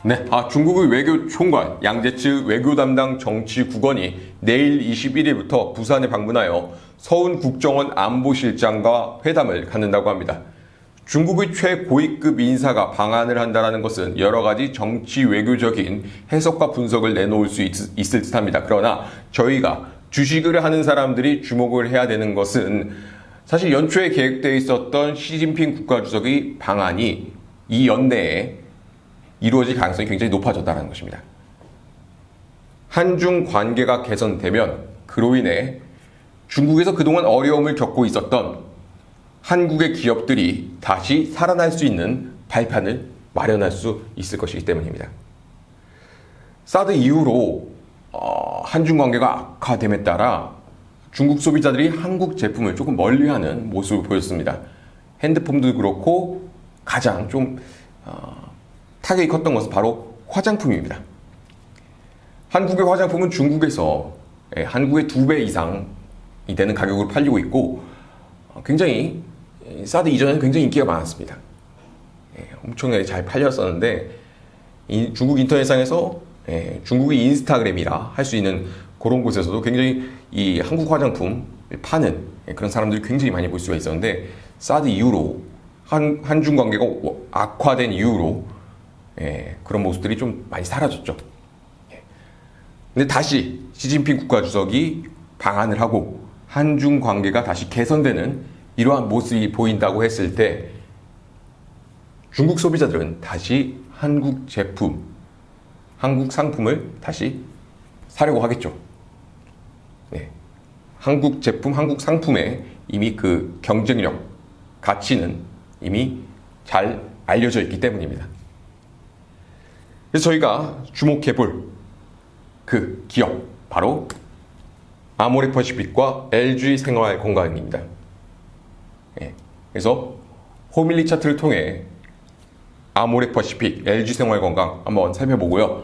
네, 중국의 외교총관 양재츠 외교 담당 정치국원이 내일 21일부터 부산에 방문하여 서훈 국정원 안보실장과 회담을 갖는다고 합니다. 중국의 최고위급 인사가 방한을 한다는 것은 여러 가지 정치 외교적인 해석과 분석을 내놓을 수 있을 듯합니다. 그러나 저희가 주식을 하는 사람들이 주목을 해야 되는 것은 사실 연초에 계획되어 있었던 시진핑 국가주석의 방한이 이 연내에 이루어질 가능성이 굉장히 높아졌다는 것입니다. 한중 관계가 개선되면 그로 인해 중국에서 그동안 어려움을 겪고 있었던 한국의 기업들이 다시 살아날 수 있는 발판을 마련할 수 있을 것이기 때문입니다. 사드 이후로 한중 관계가 악화됨에 따라 중국 소비자들이 한국 제품을 조금 멀리하는 모습을 보였습니다. 핸드폰도 그렇고 가장 좀 타격이 컸던 것은 바로 화장품입니다. 한국의 화장품은 중국에서 한국의 2배 이상이 되는 가격으로 팔리고 있고 굉장히 사드 이전에는 굉장히 인기가 많았습니다. 엄청나게 잘 팔렸었는데 중국 인터넷상에서 중국의 인스타그램이라 할 수 있는 그런 곳에서도 굉장히 이 한국 화장품 파는 그런 사람들이 굉장히 많이 볼 수가 있었는데 사드 이후로 한중 관계가 악화된 이후로 그런 모습들이 좀 많이 사라졌죠. 근데 다시 시진핑 국가주석이 방한을 하고 한중 관계가 다시 개선되는 이러한 모습이 보인다고 했을 때 중국 소비자들은 다시 한국 제품, 한국 상품을 다시 사려고 하겠죠. 한국 제품, 한국 상품의 이미 그 경쟁력, 가치는 이미 잘 알려져 있기 때문입니다. 그래서 저희가 주목해 볼 그 기업, 바로 아모레퍼시픽과 LG생활건강입니다. 그래서 호밀리 차트를 통해 아모레퍼시픽, LG생활건강 한번 살펴보고요.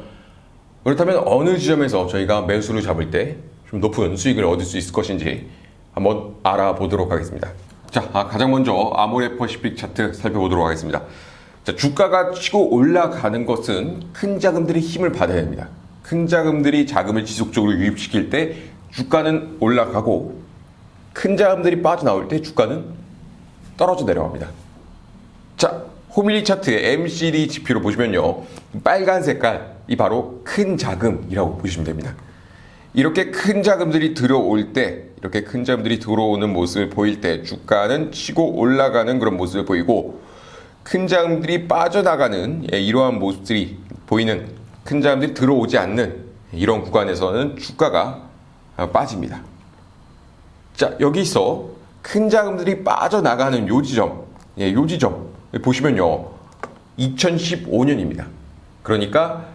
그렇다면 어느 지점에서 저희가 매수를 잡을 때 좀 높은 수익을 얻을 수 있을 것인지 한번 알아보도록 하겠습니다. 자, 가장 먼저 아모레퍼시픽 차트 살펴보도록 하겠습니다. 자, 주가가 치고 올라가는 것은 큰 자금들이 힘을 받아야 됩니다. 큰 자금들이 자금을 지속적으로 유입시킬 때 주가는 올라가고 큰 자금들이 빠져나올 때 주가는 떨어져 내려갑니다. 자, 호밀리 차트의 MCD 지표로 보시면요, 빨간 색깔이 바로 큰 자금이라고 보시면 됩니다. 이렇게 큰 자금들이 들어올 때, 이렇게 큰 자금들이 들어오는 모습을 보일 때 주가는 치고 올라가는 그런 모습을 보이고, 큰 자금들이 빠져나가는 이러한 모습들이 보이는, 큰 자금들이 들어오지 않는 이런 구간에서는 주가가 빠집니다. 자, 여기서 큰 자금들이 빠져나가는 요 지점, 요 지점 보시면요, 2015년입니다. 그러니까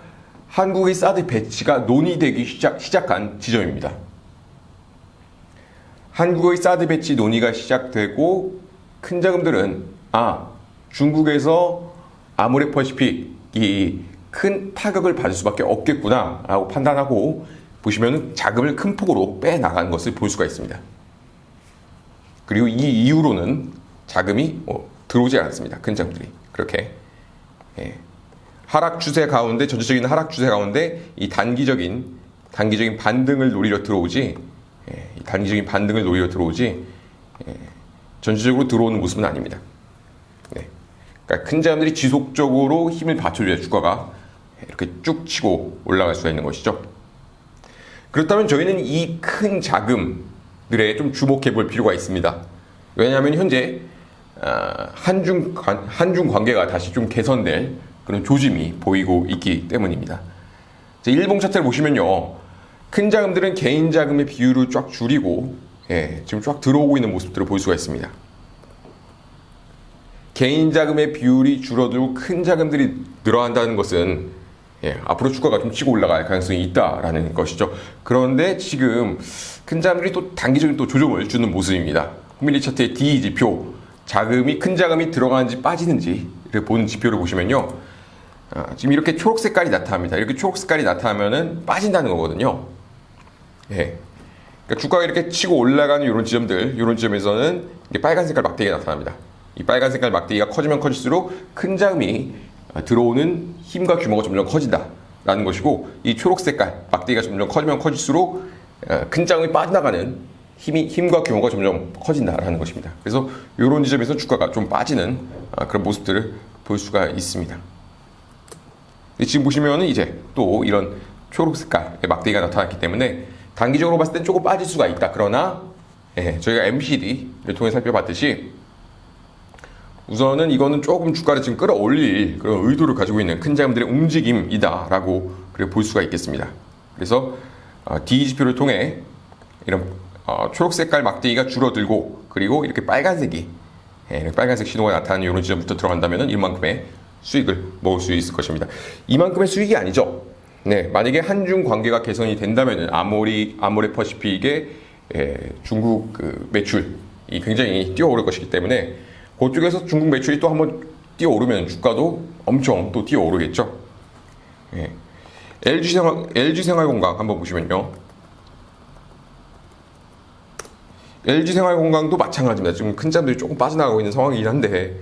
한국의 사드 배치가 논의되기 시작한 지점입니다. 한국의 사드 배치 논의가 시작되고 큰 자금들은 중국에서 아모레퍼시픽이 큰 타격을 받을 수밖에 없겠구나 라고 판단하고 보시면 자금을 큰 폭으로 빼나가는 것을 볼 수가 있습니다. 그리고 이 이후로는 자금이 들어오지 않았습니다. 큰 자금들이 그렇게 하락 추세 가운데, 전체적인 하락 추세 가운데 이 단기적인 반등을 노리러 들어오지, 전체적으로 들어오는 모습은 아닙니다. 그러니까 큰 자금들이 지속적으로 힘을 받쳐줘야 주가가 이렇게 쭉 치고 올라갈 수가 있는 것이죠. 그렇다면 저희는 이 큰 자금들에 좀 주목해 볼 필요가 있습니다. 왜냐하면 현재 한중 관계가 다시 좀 개선될 그런 조짐이 보이고 있기 때문입니다. 일봉 차트를 보시면요, 큰 자금들은 개인 자금의 비율을 쫙 줄이고 지금 쫙 들어오고 있는 모습들을 볼 수가 있습니다. 개인 자금의 비율이 줄어들고 큰 자금들이 늘어난다는 것은 앞으로 주가가 좀 치고 올라갈 가능성이 있다라는 것이죠. 그런데 지금 큰 자금들이 또 단기적인 또 조정을 주는 모습입니다. 호밀리 차트의 D 지표, 큰 자금이 들어가는지 빠지는지를 보는 지표를 보시면요, 지금 이렇게 초록 색깔이 나타납니다. 이렇게 초록 색깔이 나타나면은 빠진다는 거거든요. 그러니까 주가가 이렇게 치고 올라가는 이런 지점에서는 빨간 색깔 막대기가 나타납니다. 이 빨간 색깔 막대기가 커지면 커질수록 큰 자금이 들어오는 힘과 규모가 점점 커진다라는 것이고, 이 초록 색깔 막대기가 점점 커지면 커질수록 큰 자금이 빠져나가는 힘과 규모가 점점 커진다라는 것입니다. 그래서 이런 지점에서 주가가 좀 빠지는 그런 모습들을 볼 수가 있습니다. 지금 보시면은 이제 또 이런 초록 색깔의 막대기가 나타났기 때문에 단기적으로 봤을 땐 조금 빠질 수가 있다. 그러나 저희가 MCD를 통해 살펴봤듯이 우선은 이거는 조금 주가를 지금 끌어올릴 그런 의도를 가지고 있는 큰 자금들의 움직임이다라고 그렇게 볼 수가 있겠습니다. 그래서 D 지표를 통해 이런 초록 색깔 막대기가 줄어들고, 그리고 이렇게 빨간색이 빨간색 신호가 나타나는 이런 지점부터 들어간다면 이만큼의 수익을 먹을 수 있을 것입니다. 이만큼의 수익이 아니죠. 만약에 한중 관계가 개선이 된다면 아모레 퍼시픽의 중국 그 매출이 굉장히 뛰어오를 것이기 때문에 그쪽에서 중국 매출이 또 한번 뛰어오르면 주가도 엄청 또 뛰어오르겠죠. LG생활건강 한번 보시면요. LG생활건강도 마찬가지입니다. 지금 큰 자들이 조금 빠져나가고 있는 상황이긴 한데,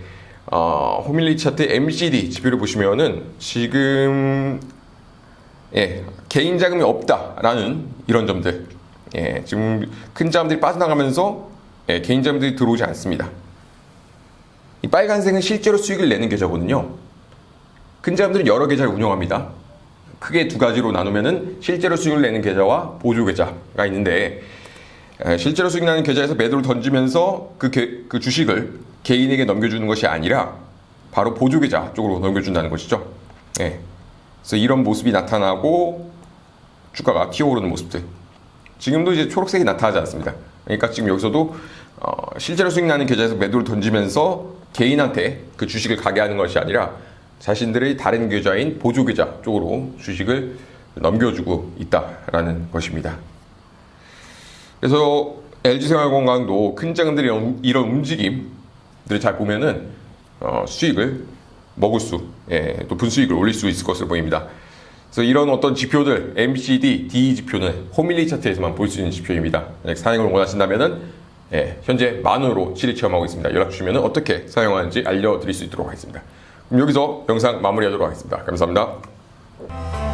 호밀리 차트 MCD 지표를 보시면은 지금 개인 자금이 없다라는 이런 점들, 지금 큰 자금들이 빠져나가면서 개인 자금들이 들어오지 않습니다. 이 빨간색은 실제로 수익을 내는 계좌거든요. 큰 자금들은 여러 계좌를 운영합니다. 크게 두 가지로 나누면은 실제로 수익을 내는 계좌와 보조 계좌가 있는데, 실제로 수익 나는 계좌에서 매도를 던지면서 그 주식을 개인에게 넘겨주는 것이 아니라 바로 보조 계좌 쪽으로 넘겨준다는 것이죠. 그래서 이런 모습이 나타나고 주가가 튀어오르는 모습들. 지금도 이제 초록색이 나타나지 않습니다. 그러니까 지금 여기서도 실제로 수익 나는 계좌에서 매도를 던지면서 개인한테 그 주식을 가게 하는 것이 아니라 자신들의 다른 계좌인 보조 계좌 쪽으로 주식을 넘겨주고 있다라는 것입니다. 그래서 LG생활건강도 큰 자금들이 이런 움직임들을 잘 보면은 수익을 먹을 높은 수익을 올릴 수 있을 것으로 보입니다. 그래서 이런 어떤 지표들, MCD, D 지표는 호밀리 차트에서만 볼 수 있는 지표입니다. 만약 사용을 원하신다면은 현재 만원으로 실리 체험하고 있습니다. 연락 주시면 어떻게 사용하는지 알려드릴 수 있도록 하겠습니다. 그럼 여기서 영상 마무리하도록 하겠습니다. 감사합니다.